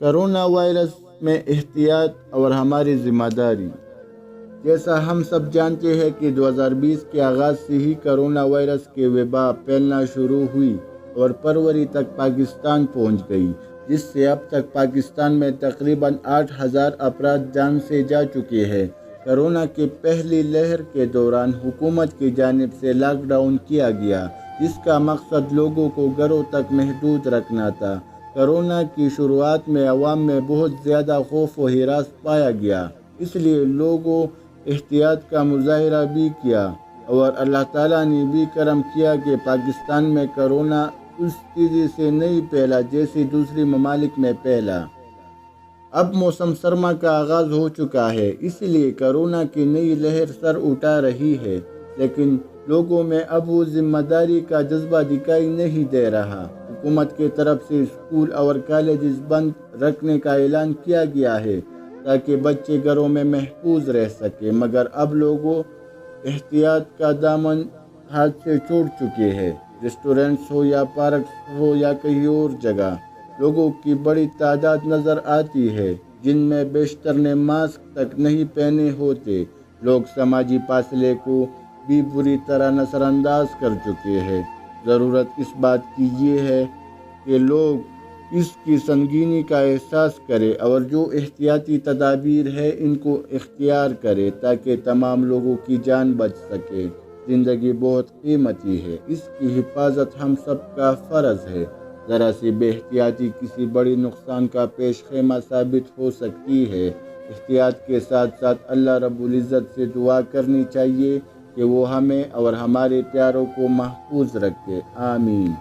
Corona virus میں احتیاط اور ہماری ذمہ داری۔ جیسا ہم سب جانتے ہیں کہ 2020 کے آغاز سے ہی کرونا وائرس کی وبا پھیلنا شروع ہوئی اور فروری تک پاکستان پہنچ گئی، جس سے اب تک پاکستان میں تقریباً 8,000 افراد جان سے جا چکے ہیں۔ کرونا کی پہلی لہر کے دوران حکومت کی جانب سے لاک ڈاؤن کیا گیا، جس کا مقصد لوگوں کو گھروں تک محدود رکھنا تھا۔ کرونا کی شروعات میں عوام میں بہت زیادہ خوف و ہراس پایا گیا، اس لیے لوگوں احتیاط کا مظاہرہ بھی کیا، اور اللہ تعالیٰ نے بھی کرم کیا کہ پاکستان میں کرونا اس تیزی سے نہیں پھیلا جیسے دوسری ممالک میں پھیلا۔ اب موسم سرما کا آغاز ہو چکا ہے، اس لیے کرونا کی نئی لہر سر اٹھا رہی ہے، لیکن لوگوں میں اب وہ ذمہ داری کا جذبہ دکھائی نہیں دے رہا۔ حکومت کی طرف سے اسکول اور کالجز بند رکھنے کا اعلان کیا گیا ہے تاکہ بچے گھروں میں محفوظ رہ سکیں، مگر اب لوگوں احتیاط کا دامن ہاتھ سے چھوڑ چکے ہیں۔ ریسٹورینٹس ہو یا پارکس ہو یا کہیں اور جگہ، لوگوں کی بڑی تعداد نظر آتی ہے جن میں بیشتر نے ماسک تک نہیں پہنے ہوتے۔ لوگ سماجی فاصلے کو بھی بری طرح نظر انداز کر چکے ہیں۔ ضرورت اس بات کی یہ ہے کہ لوگ اس کی سنگینی کا احساس کریں اور جو احتیاطی تدابیر ہیں ان کو اختیار کریں تاکہ تمام لوگوں کی جان بچ سکے۔ زندگی بہت قیمتی ہے، اس کی حفاظت ہم سب کا فرض ہے۔ ذرا سی بے احتیاطی کسی بڑی نقصان کا پیش خیمہ ثابت ہو سکتی ہے۔ احتیاط کے ساتھ ساتھ اللہ رب العزت سے دعا کرنی چاہیے کہ وہ ہمیں اور ہمارے پیاروں کو محفوظ رکھے۔ آمین۔